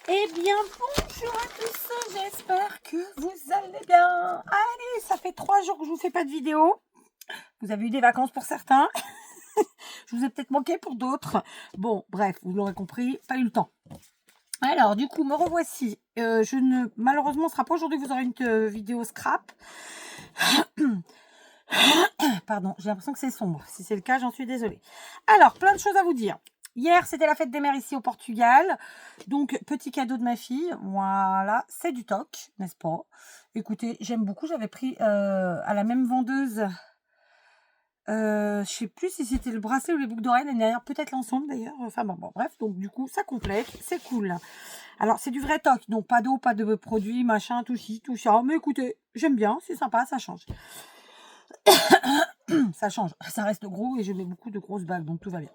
Eh bien, bonjour à tous, j'espère que vous allez bien. Allez, ça fait 3 jours que je vous fais pas de vidéo. Vous avez eu des vacances pour certains. Je vous ai peut-être manqué pour d'autres. Bon, bref, vous l'aurez compris, pas eu le temps. Alors, du coup, me revoici. Malheureusement, ce sera pas aujourd'hui, vous aurez une vidéo scrap. Pardon, j'ai l'impression que c'est sombre. Si c'est le cas, j'en suis désolée. Alors, plein de choses à vous dire. Hier, c'était la fête des mères ici au Portugal. Donc, petit cadeau de ma fille. Voilà, c'est du toc, n'est-ce pas? Écoutez, j'aime beaucoup. J'avais pris à la même vendeuse. Je sais plus si c'était le bracelet ou les boucles d'oreilles l'année dernière. Peut-être l'ensemble d'ailleurs. Enfin bon, bref. Donc, du coup, ça complète. C'est cool. Alors, c'est du vrai toc. Donc, pas d'eau, pas de produits, machin, tout ci, tout ça. Mais écoutez, j'aime bien. C'est sympa, ça change. Ça change. Ça reste gros et je mets beaucoup de grosses bagues. Donc, tout va bien.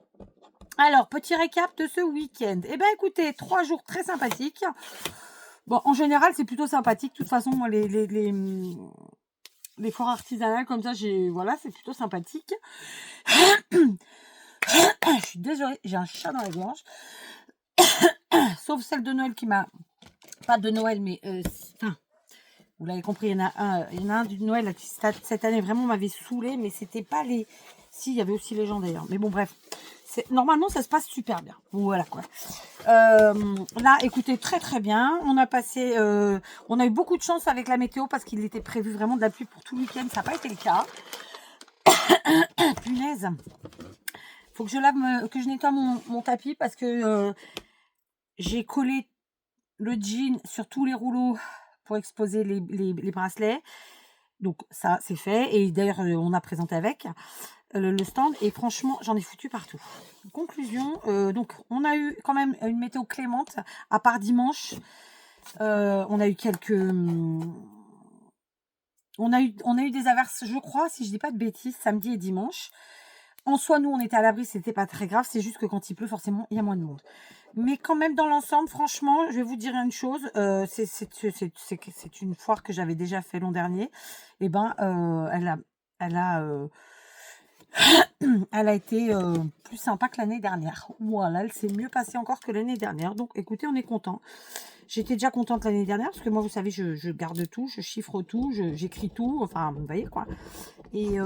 Alors, petit récap de ce week-end. Eh bien, écoutez, 3 jours très sympathiques. Bon, en général, c'est plutôt sympathique. De toute façon, moi, les foires artisanales comme ça, voilà, c'est plutôt sympathique. Je suis désolée, j'ai un chat dans la gorge. Sauf celle de Noël qui m'a... Pas de Noël, mais... Enfin, vous l'avez compris, il y en a un du Noël qui, cette année, vraiment m'avait saoulé, mais c'était pas les... Si, il y avait aussi les gens, d'ailleurs. Mais bon, bref. Normalement, ça se passe super bien. Voilà, quoi. Là, écoutez, très, très bien. On a eu beaucoup de chance avec la météo parce qu'il était prévu vraiment de la pluie pour tout le week-end. Ça n'a pas été le cas. Punaise. Faut que je nettoie mon tapis parce que j'ai collé le jean sur tous les rouleaux pour exposer les bracelets. Donc, ça, c'est fait. Et d'ailleurs, on a présenté avec le stand. Et franchement, j'en ai foutu partout. Conclusion, donc, on a eu quand même une météo clémente, à part dimanche. On a eu on a eu des averses, je crois, si je dis pas de bêtises, samedi et dimanche. En soi, nous, on était à l'abri, c'était pas très grave. C'est juste que quand il pleut, forcément, il y a moins de monde. Mais quand même, dans l'ensemble, franchement, je vais vous dire une chose. C'est une foire que j'avais déjà fait l'an dernier. Et ben, elle a été plus sympa que l'année dernière. Voilà, elle s'est mieux passée encore que l'année dernière. Donc, écoutez, on est content. J'étais déjà contente l'année dernière parce que moi, vous savez, je garde tout, je chiffre tout, j'écris tout. Enfin, vous voyez quoi. Et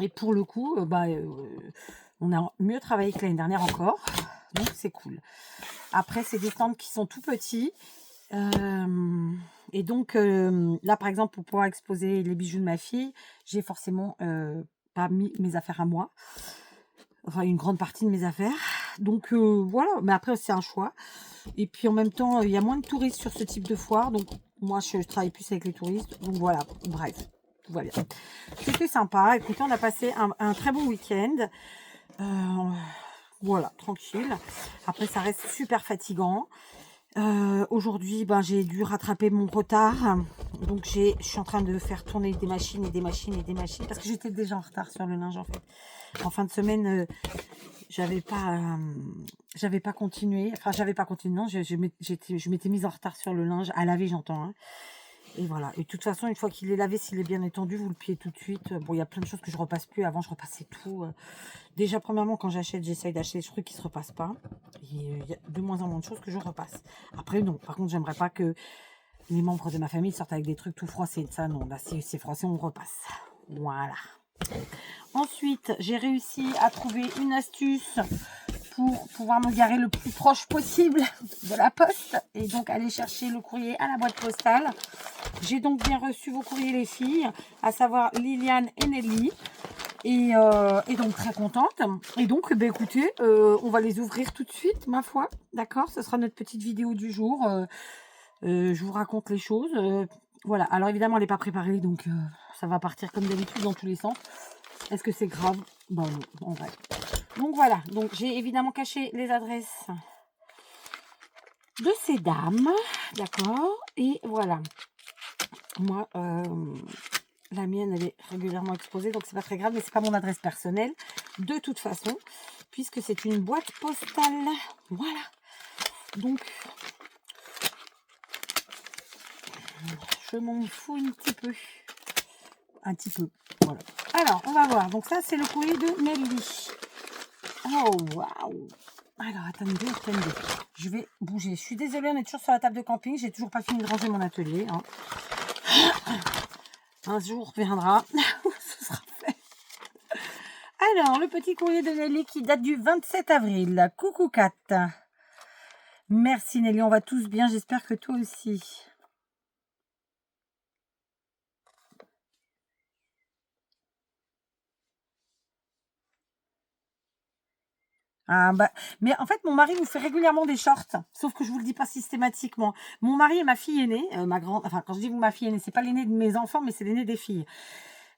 pour le coup, on a mieux travaillé que l'année dernière encore. Donc, c'est cool. Après, c'est des stands qui sont tout petits. Et donc, là, par exemple, pour pouvoir exposer les bijoux de ma fille, j'ai forcément pas mis mes affaires à moi. Enfin, une grande partie de mes affaires. Donc, voilà. Mais après, c'est un choix. Et puis, en même temps, il y a moins de touristes sur ce type de foire. Donc, moi, je travaille plus avec les touristes. Donc, voilà. Bref. Tout va bien. C'était sympa. Écoutez, on a passé un très bon week-end. Voilà, tranquille. Après, ça reste super fatigant. Aujourd'hui, j'ai dû rattraper mon retard. Donc, je suis en train de faire tourner des machines et des machines et des machines. Parce que j'étais déjà en retard sur le linge, en fait. En fin de semaine, j'avais pas continué. Enfin, j'avais pas continué, non. Je m'étais mise en retard sur le linge. À laver, j'entends, hein. Et voilà. Et de toute façon, une fois qu'il est lavé, s'il est bien étendu, vous le pliez tout de suite. Bon, il y a plein de choses que je repasse plus. Avant, je repassais tout. Déjà, premièrement, quand j'achète, j'essaye d'acheter des trucs qui se repassent pas. Et il y a de moins en moins de choses que je repasse. Après, non. Par contre, j'aimerais pas que les membres de ma famille sortent avec des trucs tout froissés. Ça, non. Là, si c'est froissé, on repasse. Voilà. Ensuite, j'ai réussi à trouver une astuce pour pouvoir me garer le plus proche possible de la poste et donc aller chercher le courrier à la boîte postale. J'ai donc bien reçu vos courriers, les filles, à savoir Liliane et Nelly. Et donc très contente. Et donc, écoutez, on va les ouvrir tout de suite, ma foi. D'accord, ce sera notre petite vidéo du jour. Je vous raconte les choses. Voilà, alors évidemment, elle n'est pas préparée, donc ça va partir comme d'habitude dans tous les sens. Est-ce que c'est grave? Non, en vrai. Donc voilà, donc j'ai évidemment caché les adresses de ces dames, d'accord? Et voilà. Moi, la mienne, elle est régulièrement exposée, donc c'est pas très grave, mais c'est pas mon adresse personnelle, de toute façon, puisque c'est une boîte postale. Voilà. Donc, je m'en fous un petit peu. Un petit peu, voilà. Alors, on va voir. Donc ça, c'est le courrier de Nelly. Oh, waouh. Alors, attendez. Je vais bouger. Je suis désolée, on est toujours sur la table de camping. J'ai toujours pas fini de ranger mon atelier. Hein. Un jour viendra où ce sera fait. Alors, le petit courrier de Nelly qui date du 27 avril. Coucou Kat. Merci Nelly, on va tous bien. J'espère que toi aussi. Ah bah, mais en fait, mon mari nous fait régulièrement des shorts, sauf que je vous le dis pas systématiquement. Mon mari et ma fille aînée, ma grande, enfin quand je dis ma fille aînée, c'est pas l'aînée de mes enfants, mais c'est l'aînée des filles.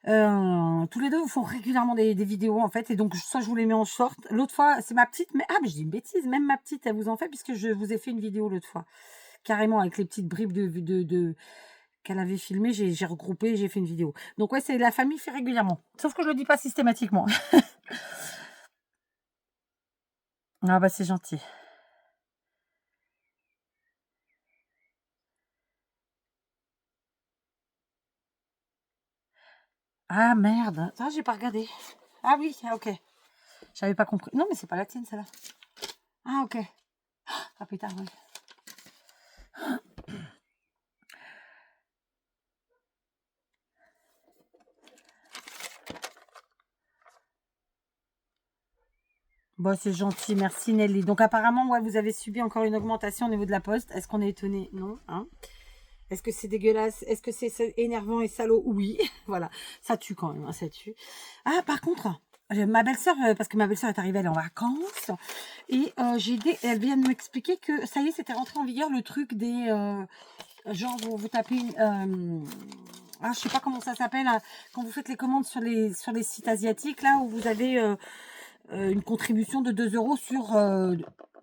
Tous les deux vous font régulièrement des vidéos en fait, et donc soit je vous les mets en short. L'autre fois, c'est ma petite, mais je dis une bêtise, même ma petite, elle vous en fait puisque je vous ai fait une vidéo l'autre fois, carrément avec les petites bribes de qu'elle avait filmé, j'ai regroupé, j'ai fait une vidéo. Donc ouais, c'est la famille fait régulièrement, sauf que je le dis pas systématiquement. Ah bah c'est gentil. Ah merde, ça j'ai pas regardé. Ah oui, ah, ok. J'avais pas compris. Non mais c'est pas la tienne celle-là. Ah ok. Ah putain, oui. Bon, c'est gentil, merci Nelly. Donc apparemment, ouais, vous avez subi encore une augmentation au niveau de la poste. Est-ce qu'on est étonné? Non, hein. Est-ce que c'est dégueulasse? Est-ce que c'est énervant et salaud? Oui, voilà. Ça tue quand même, hein, ça tue. Ah, par contre, ma belle-sœur, parce que ma belle-sœur est arrivée, elle est en vacances, et elle vient de m'expliquer que ça y est, c'était rentré en vigueur le truc des, genre vous tapez je sais pas comment ça s'appelle, hein, quand vous faites les commandes sur les sites asiatiques, là où vous avez une contribution de 2 €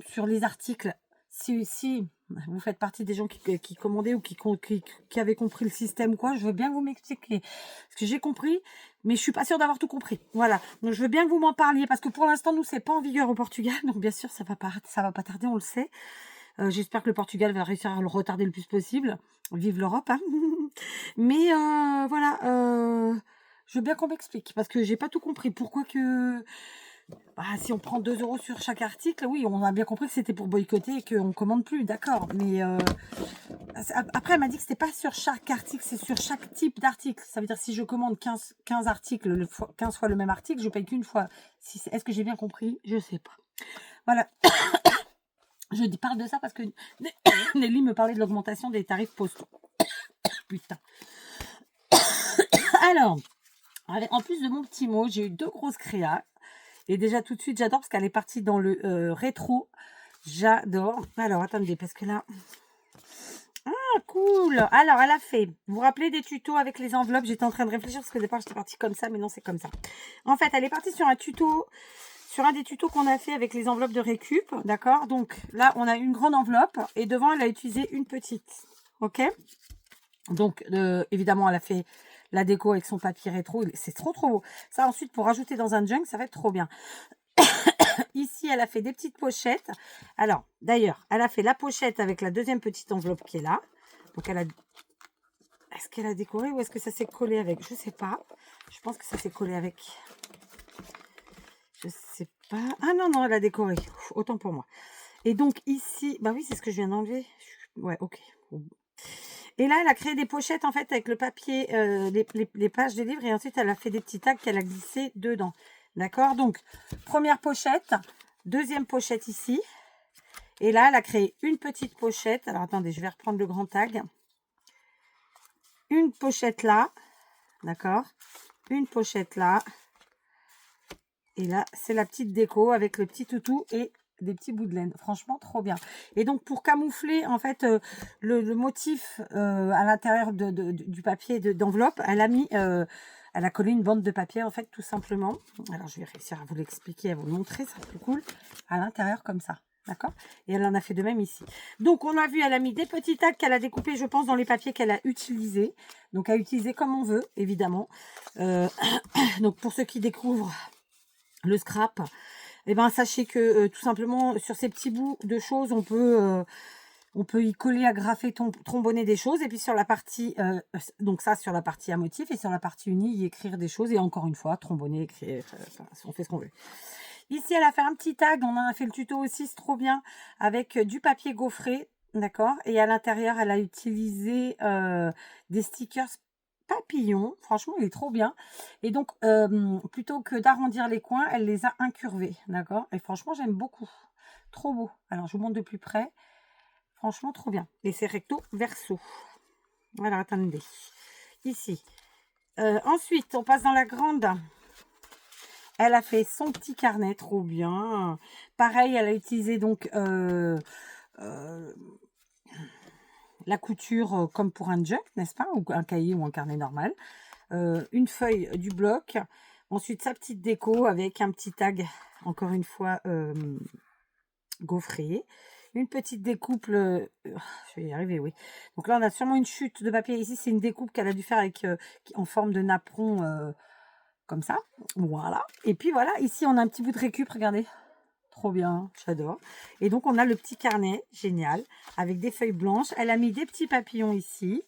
sur les articles. Si vous faites partie des gens qui commandaient ou qui avaient compris le système ou quoi, je veux bien que vous m'expliquiez. Parce que j'ai compris, mais je suis pas sûre d'avoir tout compris. Voilà. Donc je veux bien que vous m'en parliez, parce que pour l'instant, nous, c'est pas en vigueur au Portugal. Donc bien sûr, ça va pas tarder, on le sait. J'espère que le Portugal va réussir à le retarder le plus possible. Vive l'Europe, hein. Mais voilà, je veux bien qu'on m'explique, parce que j'ai pas tout compris. Pourquoi que... si on prend 2 € sur chaque article, oui, on a bien compris que c'était pour boycotter et qu'on commande plus, d'accord. Mais après, elle m'a dit que c'était pas sur chaque article, c'est sur chaque type d'article. Ça veut dire si je commande 15 articles, 15 fois le même article, je paye qu'une fois. Est-ce que j'ai bien compris? Je sais pas. Voilà. Je parle de ça parce que Nelly me parlait de l'augmentation des tarifs postaux. Putain. Alors, en plus de mon petit mot, j'ai eu 2 grosses créas. Et déjà tout de suite, j'adore parce qu'elle est partie dans le rétro. J'adore. Alors, attendez, parce que là... Ah, cool. Alors, elle a fait... Vous vous rappelez des tutos avec les enveloppes? J'étais en train de réfléchir parce qu'au départ, j'étais partie comme ça, mais non, c'est comme ça. En fait, elle est partie sur un tuto... Sur un des tutos qu'on a fait avec les enveloppes de récup, d'accord? Donc là, on a une grande enveloppe et devant, elle a utilisé une petite. Ok? Donc, évidemment, elle a fait la déco avec son papier rétro. C'est trop, trop beau. Ça, ensuite, pour rajouter dans un junk, ça va être trop bien. Ici, elle a fait des petites pochettes. Alors, d'ailleurs, elle a fait la pochette avec la deuxième petite enveloppe qui est là. Donc, elle a... Est-ce qu'elle a décoré ou est-ce que ça s'est collé avec? Je sais pas. Je pense que ça s'est collé avec... Je sais pas. Ah non, non, elle a décoré. Ouf, autant pour moi. Et donc ici, bah oui, c'est ce que je viens d'enlever. Ouais, ok. Et là, elle a créé des pochettes en fait avec le papier, les pages des livres. Et ensuite, elle a fait des petits tags qu'elle a glissés dedans. D'accord? Donc, première pochette. Deuxième pochette ici. Et là, elle a créé une petite pochette. Alors, attendez, je vais reprendre le grand tag. Une pochette là. D'accord? Une pochette là. Et là, c'est la petite déco avec le petit toutou et des petits bouts de laine. Franchement, trop bien. Et donc, pour camoufler, en fait, le motif à l'intérieur du papier d'enveloppe, elle a mis... elle a collé une bande de papier, en fait, tout simplement. Alors, je vais réussir à vous l'expliquer, à vous le montrer. C'est plus cool. À l'intérieur, comme ça. D'accord? Et elle en a fait de même ici. Donc, on a vu, elle a mis des petits tags qu'elle a découpés, je pense, dans les papiers qu'elle a utilisés. Donc, à utiliser comme on veut, évidemment. Donc, pour ceux qui découvrent... le scrap, et ben sachez que tout simplement sur ces petits bouts de choses on peut y coller, agrafer, trombonner des choses, et puis sur la partie donc ça sur la partie à motif, et sur la partie unie y écrire des choses, et encore une fois trombonner, écrire, on fait ce qu'on veut. Ici, elle a fait un petit tag. On en a fait le tuto aussi, c'est trop bien. Avec du papier gaufré. D'accord. Et à l'intérieur, elle a utilisé des stickers papillons. Franchement, il est trop bien. Et donc, plutôt que d'arrondir les coins, elle les a incurvés. D'accord. Et franchement, j'aime beaucoup. Trop beau. Alors, je vous montre de plus près. Franchement, trop bien. Et c'est recto verso. Alors, attendez. Ici. Ensuite, on passe dans la grande. Elle a fait son petit carnet, trop bien. Pareil, elle a utilisé donc la couture comme pour un junk, n'est-ce pas? Ou un cahier ou un carnet normal. Une feuille du bloc. Ensuite, sa petite déco avec un petit tag, encore une fois, gaufré. Une petite découpe, je vais y arriver, oui. Donc là, on a sûrement une chute de papier. Ici, c'est une découpe qu'elle a dû faire avec en forme de napperon, comme ça. Voilà. Et puis voilà, ici, on a un petit bout de récup, regardez. Trop bien, j'adore. Et donc, on a le petit carnet, génial, avec des feuilles blanches. Elle a mis des petits papillons ici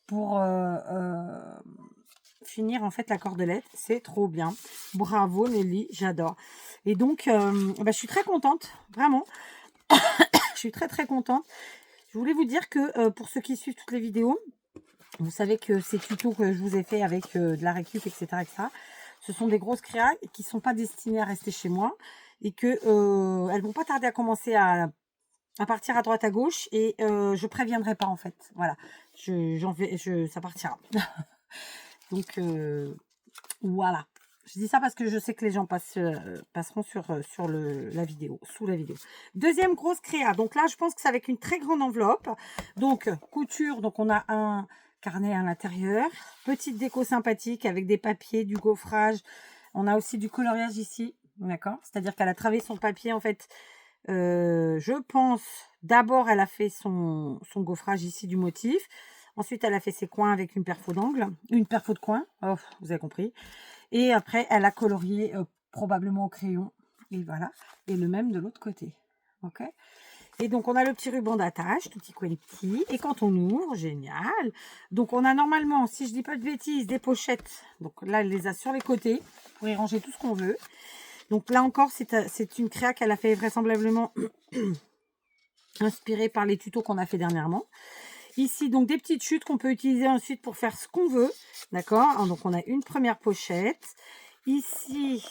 pour finir, en fait, la cordelette. C'est trop bien. Bravo, Nelly, j'adore. Et donc, je suis très contente, vraiment. Je suis très, très contente. Je voulais vous dire que pour ceux qui suivent toutes les vidéos, vous savez que ces tutos que je vous ai fait avec de la récup, etc., etc., ce sont des grosses créas qui ne sont pas destinées à rester chez moi et que elles vont pas tarder à commencer à partir à droite à gauche et je préviendrai pas en fait. Voilà, ça partira. Donc voilà. Je dis ça parce que je sais que les gens passeront sur la vidéo, sous la vidéo. Deuxième grosse créa. Donc là, je pense que c'est avec une très grande enveloppe. Donc couture. Donc on a un carnet à l'intérieur. Petite déco sympathique avec des papiers, du gaufrage. On a aussi du coloriage ici. D'accord. C'est-à-dire qu'elle a travaillé son papier en fait. Je pense, d'abord, elle a fait son gaufrage ici du motif. Ensuite, elle a fait ses coins avec une perfo d'angle. Une perfo de coin. Oh, vous avez compris. Et après, elle a colorié probablement au crayon. Et voilà. Et le même de l'autre côté. Ok. Et donc, on a le petit ruban d'attache, tout petit quanti. Et quand on ouvre, génial. Donc, on a normalement, si je dis pas de bêtises, des pochettes. Donc là, elle les a sur les côtés pour y ranger tout ce qu'on veut. Donc là encore, c'est une créa qu'elle a fait vraisemblablement inspirée par les tutos qu'on a fait dernièrement. Ici, donc des petites chutes qu'on peut utiliser ensuite pour faire ce qu'on veut. D'accord. Donc, on a une première pochette. Ici,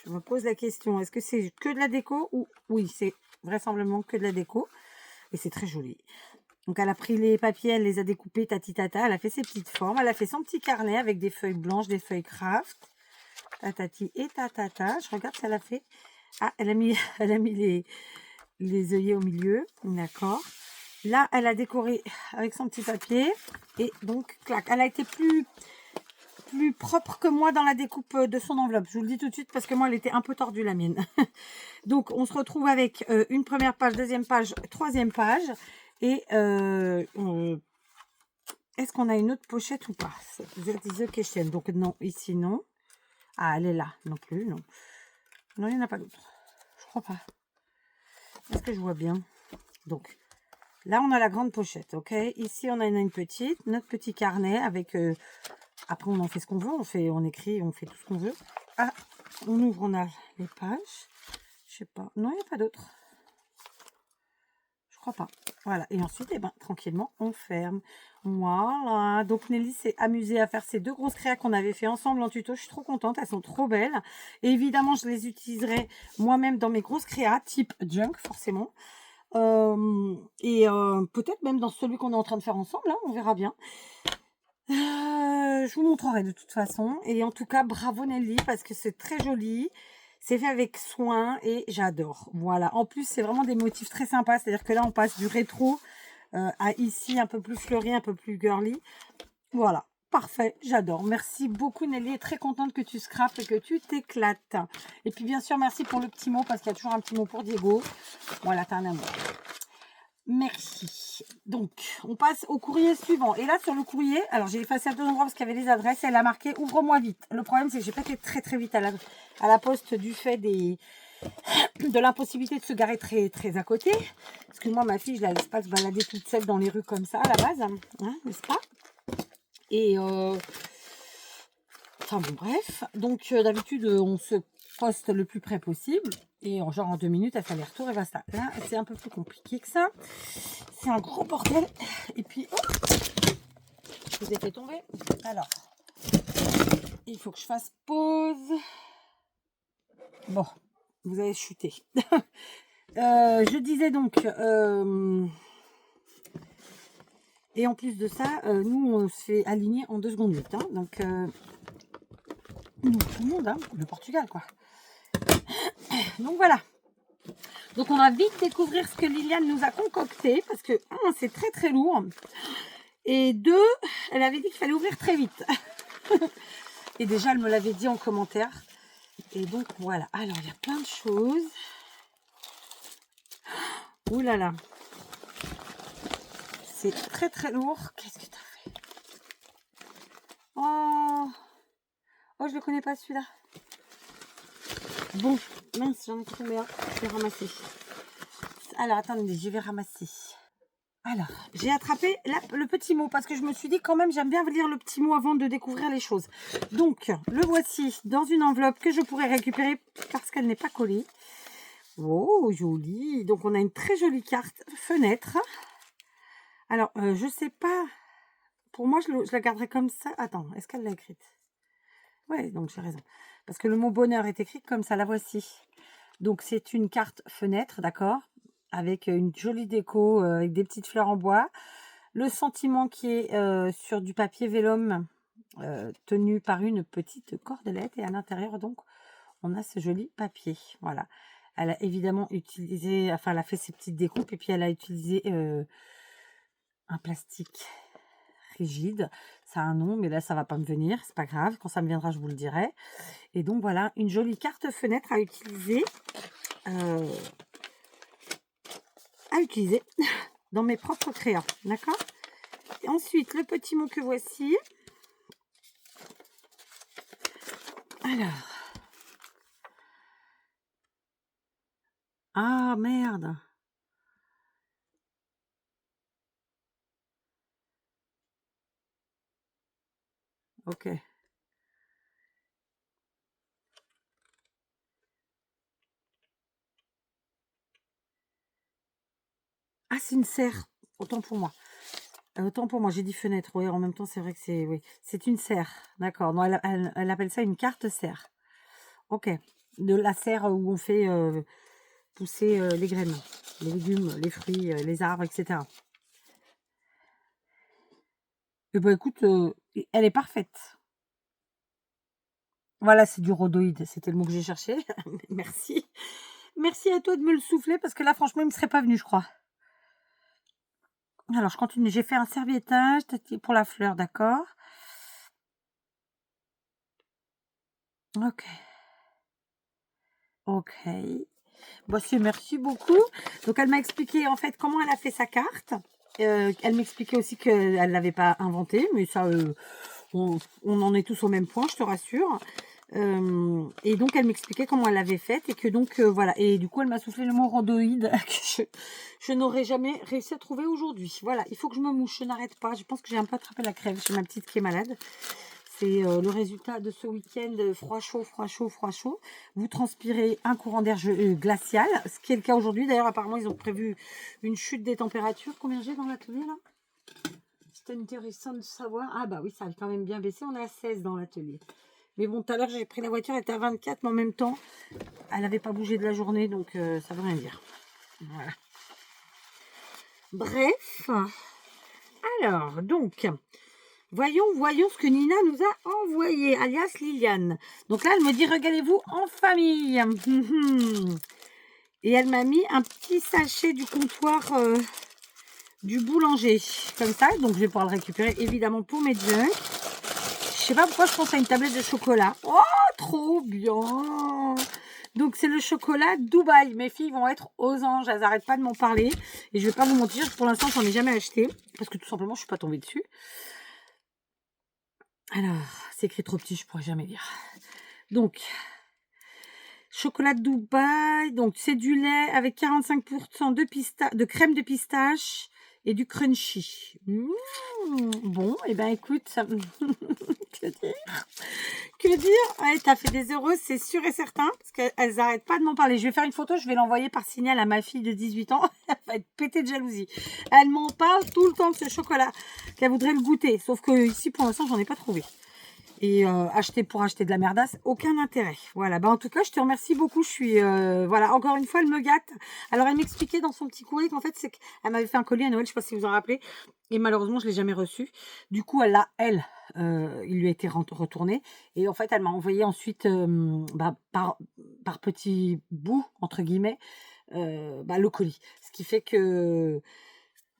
je me pose la question, est-ce que c'est que de la déco ou oui, c'est vraisemblablement que de la déco. Et c'est très joli. Donc, elle a pris les papiers, elle les a découpés, tati tata. Elle a fait ses petites formes. Elle a fait son petit carnet avec des feuilles blanches, des feuilles craft. Tatati et tatata. Je regarde si elle a fait. Ah, elle a mis les œillets au milieu. D'accord. Là, elle a décoré avec son petit papier. Et donc, clac. Elle a été plus propre que moi dans la découpe de son enveloppe. Je vous le dis tout de suite parce que moi, elle était un peu tordue, la mienne. Donc, on se retrouve avec une première page, deuxième page, troisième page. Et est-ce qu'on a une autre pochette ou pas? That is the question. Donc, non, ici, non. Ah, elle est là. Non plus, non. Non, il n'y en a pas d'autre. Je crois pas. Est-ce que je vois bien? Donc, là, on a la grande pochette, ok? Ici, on a une petite, notre petit carnet avec... après, on en fait ce qu'on veut. On écrit, on fait tout ce qu'on veut. Ah, on ouvre, on a les pages. Je sais pas. Non, il n'y a pas d'autre. Je crois pas. Voilà. Et ensuite, eh ben, tranquillement, on ferme. Voilà. Donc, Nelly s'est amusée à faire ces deux grosses créas qu'on avait fait ensemble en tuto. Je suis trop contente. Elles sont trop belles. Et évidemment, je les utiliserai moi-même dans mes grosses créas, type junk, forcément. Peut-être même dans celui qu'on est en train de faire ensemble. Hein, on verra bien. Je vous montrerai de toute façon. Et en tout cas, bravo Nelly, parce que c'est très joli. C'est fait avec soin et j'adore. Voilà. En plus, c'est vraiment des motifs très sympas. C'est-à-dire que là, on passe du rétro à ici, un peu plus fleuri, un peu plus girly. Voilà. Parfait. J'adore. Merci beaucoup Nelly. Très contente que tu scrapes et que tu t'éclates. Et puis, bien sûr, merci pour le petit mot, parce qu'il y a toujours un petit mot pour Diego. Voilà, t'as un amour. Merci. Donc, on passe au courrier suivant. Et là, sur le courrier, alors j'ai effacé à deux endroits parce qu'il y avait les adresses. Elle a marqué « Ouvre-moi vite ». Le problème, c'est que j'ai pas été très très vite à la poste du fait de l'impossibilité de se garer très très à côté. Parce que moi, ma fille, je la laisse pas se balader toute seule dans les rues comme ça à la base, hein, n'est-ce pas? Et Enfin bon, bref. Donc d'habitude, on se poste le plus près possible. Et genre en 2 minutes, elle fait les retours et basta. Là, c'est un peu plus compliqué que ça. C'est un gros bordel. Et puis, hop, je vous ai fait tomber. Alors, il faut que je fasse pause. Bon, vous avez chuté. Je disais donc... et en plus de ça, nous, on se fait aligner en 2 secondes 8. Hein, donc, nous, tout le monde, hein, le Portugal, quoi. Donc, voilà. Donc, on va vite découvrir ce que Liliane nous a concocté. Parce que, 1, c'est très, très lourd. Et 2, elle avait dit qu'il fallait ouvrir très vite. Et déjà, elle me l'avait dit en commentaire. Et donc, voilà. Alors, il y a plein de choses. Ouh là là. C'est très, très lourd. Qu'est-ce que tu as fait? Oh, je le connais pas celui-là. Bon, mince, j'en ai tombé un. Je vais ramasser. Alors, attendez, je vais ramasser. Alors, j'ai attrapé le petit mot parce que je me suis dit quand même, j'aime bien lire le petit mot avant de découvrir les choses. Donc, le voici dans une enveloppe que je pourrais récupérer parce qu'elle n'est pas collée. Oh, joli. Donc, on a une très jolie carte fenêtre. Alors, je sais pas. Pour moi, je la garderai comme ça. Attends, est-ce qu'elle l'a écrite? Ouais, donc j'ai raison. Parce que le mot bonheur est écrit comme ça, la voici. Donc, c'est une carte fenêtre, d'accord? Avec une jolie déco, avec des petites fleurs en bois. Le sentiment qui est sur du papier vélum, tenu par une petite cordelette. Et à l'intérieur, donc, on a ce joli papier. Voilà. Elle a évidemment utilisé, enfin, elle a fait ses petites découpes et puis elle a utilisé un plastique rigide. Ça a un nom, mais là, ça va pas me venir. C'est pas grave. Quand ça me viendra, je vous le dirai. Et donc, voilà, une jolie carte fenêtre à utiliser. Dans mes propres crayons. D'accord? Et ensuite, le petit mot que voici. Alors. Ah, merde. Ok. Ah, c'est une serre. Autant pour moi. Autant pour moi, j'ai dit fenêtre. Oui, en même temps, c'est vrai que c'est... Oui, c'est une serre. D'accord. Non, elle appelle ça une carte serre. Ok. De la serre où on fait pousser les graines, les légumes, les fruits, les arbres, etc. Et ben écoute, elle est parfaite. Voilà, c'est du rhodoïde. C'était le mot que j'ai cherché. Merci. Merci à toi de me le souffler parce que là, franchement, il ne me serait pas venu, je crois. Alors, je continue. J'ai fait un serviettage pour la fleur, d'accord? Ok. Ok. Voici, merci beaucoup. Donc, elle m'a expliqué en fait comment elle a fait sa carte. Elle m'expliquait aussi qu'elle ne l'avait pas inventée, mais ça, on en est tous au même point, je te rassure. Et donc, elle m'expliquait comment elle l'avait faite et que donc, voilà. Et du coup, elle m'a soufflé le mot rhodoïde que je n'aurais jamais réussi à trouver aujourd'hui. Voilà, il faut que je me mouche, je n'arrête pas. Je pense que j'ai un peu attrapé la crève chez ma petite qui est malade. C'est le résultat de ce week-end froid chaud, froid chaud, froid chaud. Vous transpirez un courant d'air glacial, ce qui est le cas aujourd'hui. D'ailleurs, apparemment, ils ont prévu une chute des températures. Combien j'ai dans l'atelier là? C'était intéressant de savoir. Ah bah oui, ça a quand même bien baissé. On est à 16 dans l'atelier. Mais bon, tout à l'heure, j'ai pris la voiture, elle était à 24, mais en même temps, elle n'avait pas bougé de la journée, donc ça veut rien dire. Voilà. Bref. Alors, donc... Voyons ce que Nina nous a envoyé, alias Liliane. Donc là, elle me dit, regardez-vous en famille. Et elle m'a mis un petit sachet du comptoir du boulanger. Comme ça, donc je vais pouvoir le récupérer évidemment pour mes junk. Je sais pas pourquoi je pense à une tablette de chocolat. Oh, trop bien! Donc c'est le chocolat Dubaï. Mes filles vont être aux anges, elles n'arrêtent pas de m'en parler. Et je vais pas vous mentir, pour l'instant, j'en ai jamais acheté. Parce que tout simplement, je suis pas tombée dessus. Alors, c'est écrit trop petit, je pourrais jamais lire. Donc, chocolat de Dubaï. Donc, c'est du lait avec 45% de crème de pistache et du crunchy. Bon, et ben écoute, que dire? Que dire? Ouais, t'as fait des heureuses, c'est sûr et certain, parce qu'elles n'arrêtent pas de m'en parler. Je vais faire une photo, je vais l'envoyer par signal à ma fille de 18 ans. Elle va être pétée de jalousie. Elle m'en parle tout le temps de ce chocolat, qu'elle voudrait le goûter. Sauf que ici, pour l'instant, j'en ai pas trouvé. Et acheter pour acheter de la merdasse, aucun intérêt. Voilà, bah en tout cas, je te remercie beaucoup. Je suis, voilà, encore une fois, elle me gâte. Alors, elle m'expliquait dans son petit courrier qu'en fait, c'est qu'elle m'avait fait un colis à Noël, je sais pas si vous en rappelez, et malheureusement, je l'ai jamais reçu. Du coup, il lui a été retourné, et en fait, elle m'a envoyé ensuite, par petits bouts, entre guillemets, le colis. Ce qui fait que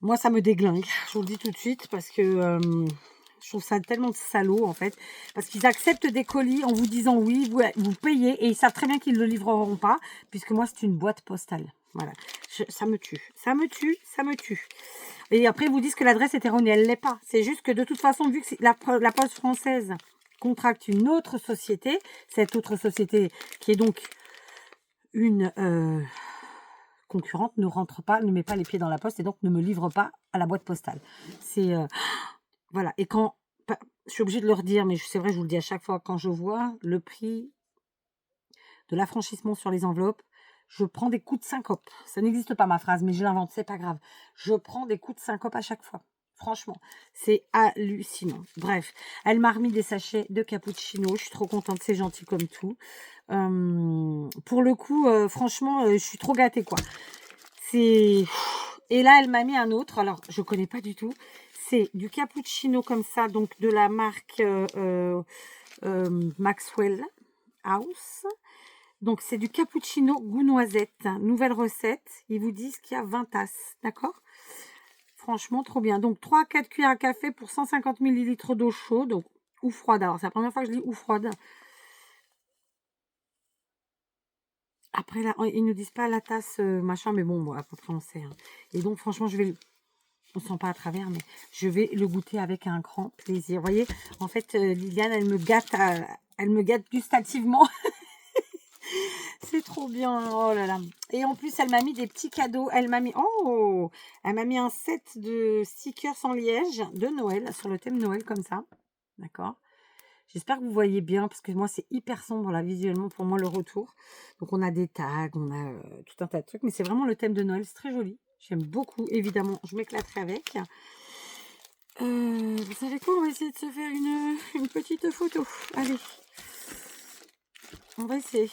moi, ça me déglingue, je vous le dis tout de suite, parce que je trouve ça tellement salaud, en fait. Parce qu'ils acceptent des colis en vous disant oui, vous payez, et ils savent très bien qu'ils ne le livreront pas, puisque moi, c'est une boîte postale. Voilà, ça me tue, ça me tue, ça me tue. Et après, ils vous disent que l'adresse est erronée, elle ne l'est pas. C'est juste que de toute façon, vu que la Poste française contracte une autre société, cette autre société qui est donc une concurrente, ne rentre pas, ne met pas les pieds dans la poste et donc ne me livre pas à la boîte postale. C'est voilà. Et quand je suis obligée de leur dire, mais c'est vrai, je vous le dis à chaque fois, quand je vois le prix de l'affranchissement sur les enveloppes, je prends des coups de syncope. Ça n'existe pas ma phrase, mais je l'invente, c'est pas grave. Je prends des coups de syncope à chaque fois. Franchement, c'est hallucinant. Bref, elle m'a remis des sachets de cappuccino. Je suis trop contente, c'est gentil comme tout. Pour le coup, franchement, je suis trop gâtée, quoi. Et là, elle m'a mis un autre. Alors, je connais pas du tout. C'est du cappuccino comme ça, donc de la marque Maxwell House. Donc, c'est du cappuccino goût noisette. Nouvelle recette. Ils vous disent qu'il y a 20 tasses. D'accord? Franchement, trop bien. Donc, 3 à 4 cuillères à café pour 150 ml d'eau chaude ou froide. Alors, c'est la première fois que je dis ou froide. Après, là, ils nous disent pas la tasse, machin, mais bon, à peu près, on sait. Hein. Et donc, franchement, on sent pas à travers, mais je vais le goûter avec un grand plaisir. Vous voyez, en fait, Liliane, elle me gâte gustativement. C'est trop bien, oh là là. Et en plus, elle m'a mis des petits cadeaux. Elle m'a mis un set de stickers en liège de Noël, sur le thème Noël, comme ça. D'accord? J'espère que vous voyez bien, parce que moi, c'est hyper sombre, là, visuellement, pour moi, le retour. Donc, on a des tags, on a tout un tas de trucs, mais c'est vraiment le thème de Noël. C'est très joli. J'aime beaucoup, évidemment. Je m'éclaterai avec. Vous savez quoi? On va essayer de se faire une petite photo. Allez. On va essayer.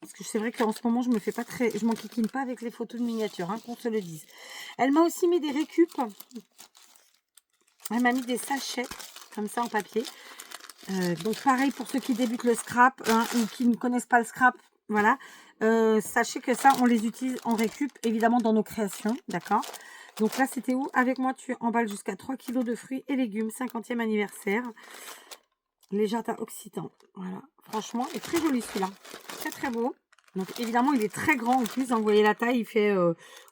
Parce que c'est vrai qu'en ce moment, je m'enquiquine pas avec les photos de miniatures, hein, qu'on se le dise. Elle m'a aussi mis des récup. Elle m'a mis des sachets, comme ça, en papier. Donc, pareil, pour ceux qui débutent le scrap, hein, ou qui ne connaissent pas le scrap, voilà. Sachez que ça, on les utilise en récup, évidemment, dans nos créations, d'accord? Donc là, c'était où? Avec moi, tu emballes jusqu'à 3 kg de fruits et légumes, 50e anniversaire. Les jardins occitans. Voilà. Franchement, il est très joli celui-là. Très, très beau. Donc, évidemment, il est très grand en plus. Vous voyez la taille, il fait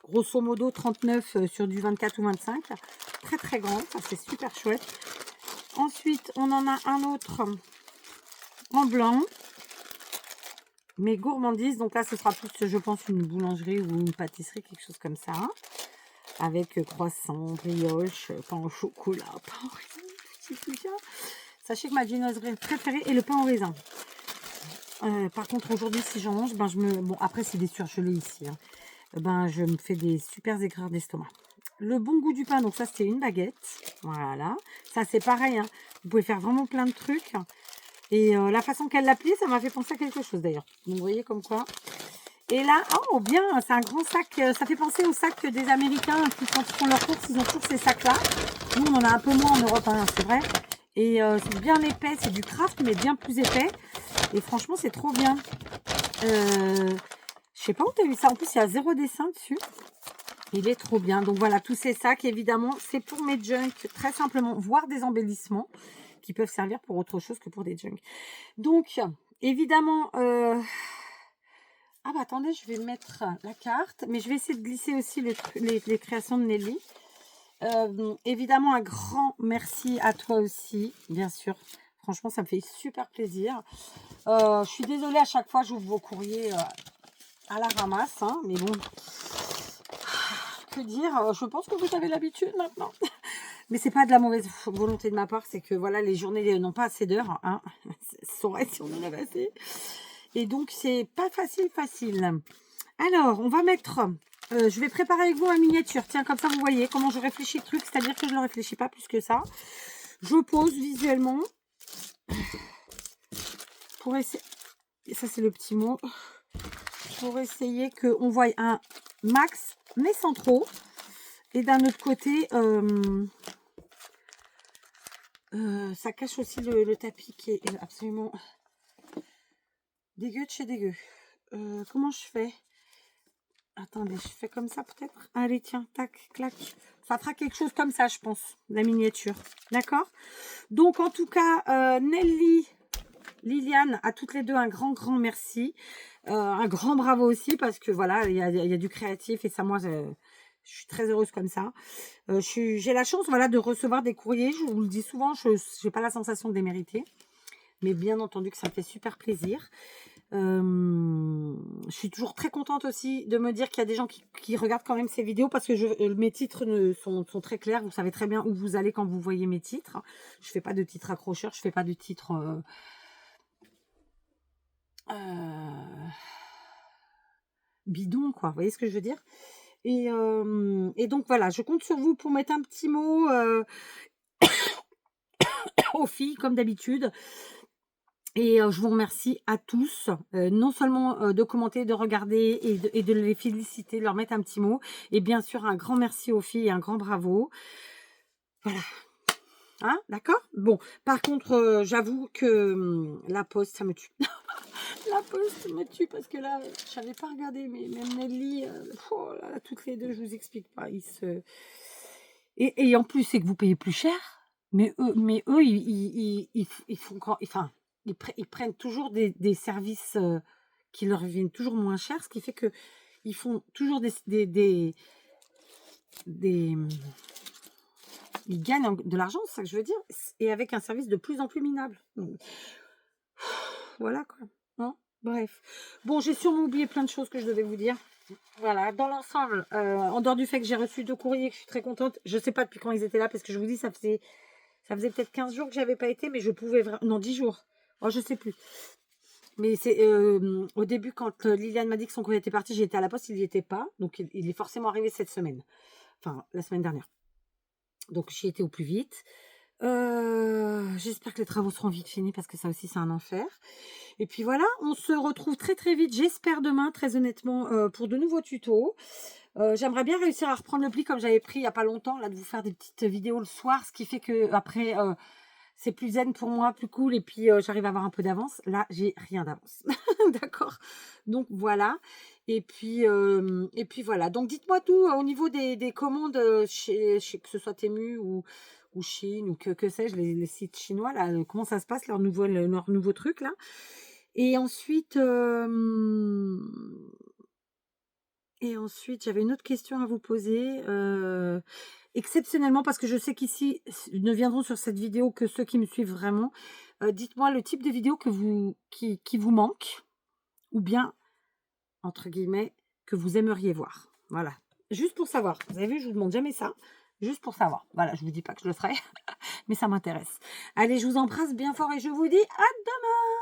grosso modo 39 sur du 24 ou 25. Très, très grand. Ça, c'est super chouette. Ensuite, on en a un autre en blanc. Mais gourmandise. Donc là, ce sera plus, je pense, une boulangerie ou une pâtisserie, quelque chose comme ça. Avec croissant, brioche, pain au chocolat, pain au raisin, petit fuchsia. Sachez que ma viennoiserie préférée est le pain au raisin. Par contre, aujourd'hui, si j'en mange, bon, après, c'est des surgelés ici. Hein. Je me fais des super aigreurs d'estomac. Le bon goût du pain, donc ça, c'était une baguette. Voilà. Ça, c'est pareil. Hein. Vous pouvez faire vraiment plein de trucs. Et la façon qu'elle l'a plié, ça m'a fait penser à quelque chose, d'ailleurs. Donc, vous voyez comme quoi. Et là, oh, bien, c'est un grand sac. Ça fait penser au sac des Américains qui, quand ils font leurs courses, ils ont toujours ces sacs-là. Nous, on en a un peu moins en Europe, hein, c'est vrai. Et c'est bien épais, c'est du craft, mais bien plus épais. Et franchement, c'est trop bien. Je sais pas où tu as vu ça. En plus, il y a 0 dessin dessus. Il est trop bien. Donc voilà, tous ces sacs, évidemment, c'est pour mes junks, très simplement, voire des embellissements qui peuvent servir pour autre chose que pour des junks. Donc, évidemment... attendez, je vais mettre la carte. Mais je vais essayer de glisser aussi les créations de Nelly. Évidemment, un grand merci à toi aussi, bien sûr. Franchement, ça me fait super plaisir. Je suis désolée, à chaque fois, j'ouvre vos courriers à la ramasse. Hein, mais bon, que dire? Je pense que vous avez l'habitude maintenant. Mais c'est pas de la mauvaise volonté de ma part, c'est que voilà, les journées n'ont pas assez d'heures, hein. Ça aurait si on en avait assez. Et donc, c'est pas facile. Alors, on va mettre... je vais préparer avec vous ma miniature. Tiens, comme ça, vous voyez comment je réfléchis le truc. C'est-à-dire que je ne réfléchis pas plus que ça. Je pose visuellement pour essayer... Ça, c'est le petit mot. Pour essayer qu'on voie un max, mais sans trop. Et d'un autre côté, ça cache aussi le tapis qui est absolument dégueu de chez dégueu. Comment je fais? Attendez, je fais comme ça peut-être. Allez, tiens, tac, clac. Ça fera quelque chose comme ça, je pense, la miniature. D'accord? Donc, en tout cas, Nelly, Liliane, à toutes les deux, un grand merci. Un grand bravo aussi, parce que voilà, il y a du créatif et ça, moi, je suis très heureuse comme ça. J'ai la chance, voilà, de recevoir des courriers. Je vous le dis souvent, je n'ai pas la sensation de les mériter. Mais bien entendu que ça me fait super plaisir. Je suis toujours très contente aussi de me dire qu'il y a des gens qui regardent quand même ces vidéos parce que mes titres sont très clairs. Vous savez très bien où vous allez quand vous voyez mes titres. Je fais pas de titres accrocheurs, je fais pas de titres bidon, quoi. Vous voyez ce que je veux dire? Et donc voilà, je compte sur vous pour mettre un petit mot aux filles comme d'habitude. Et je vous remercie à tous, non seulement de commenter, de regarder et de les féliciter, de leur mettre un petit mot. Et bien sûr, un grand merci aux filles et un grand bravo. Voilà. Hein, d'accord? Bon, par contre, j'avoue que la poste, ça me tue. La poste me tue parce que là, je n'avais pas regardé, mais même Nelly, oh là là, toutes les deux, je vous explique pas. Et en plus, c'est que vous payez plus cher, mais eux ils font quand... Enfin, ils prennent toujours des services qui leur viennent toujours moins cher, ce qui fait que ils font toujours ils gagnent de l'argent, c'est ça que je veux dire, et avec un service de plus en plus minable. Donc, voilà quoi. Hein, bref. Bon, j'ai sûrement oublié plein de choses que je devais vous dire. Voilà, dans l'ensemble, en dehors du fait que j'ai reçu 2 courriers, que je suis très contente, je ne sais pas depuis quand ils étaient là, parce que je vous dis, ça faisait peut-être 15 jours que j'avais pas été, mais je pouvais vraiment... Non, 10 jours. Oh, je sais plus. Mais c'est au début, quand Liliane m'a dit que son courrier était parti, j'ai été à la poste, il n'y était pas. Donc, il est forcément arrivé cette semaine. Enfin, la semaine dernière. Donc, j'y étais au plus vite. J'espère que les travaux seront vite finis, parce que ça aussi, c'est un enfer. Et puis voilà, on se retrouve très vite, j'espère demain, très honnêtement, pour de nouveaux tutos. J'aimerais bien réussir à reprendre le pli comme j'avais pris il n'y a pas longtemps, là, de vous faire des petites vidéos le soir, ce qui fait que après c'est plus zen pour moi, plus cool, et puis j'arrive à avoir un peu d'avance. Là, j'ai rien d'avance. D'accord? Donc voilà. Et puis voilà. Donc dites-moi tout au niveau des commandes chez que ce soit Temu ou Chine ou que sais-je, les sites chinois, là, comment ça se passe, leur nouveau truc là. Et ensuite, j'avais une autre question à vous poser. Exceptionnellement, parce que je sais qu'ici, ne viendront sur cette vidéo que ceux qui me suivent vraiment. Dites-moi le type de vidéo qui vous manque, ou bien, entre guillemets, que vous aimeriez voir. Voilà. Juste pour savoir. Vous avez vu, je vous demande jamais ça. Juste pour savoir. Voilà, je vous dis pas que je le ferai, mais ça m'intéresse. Allez, je vous embrasse bien fort et je vous dis à demain!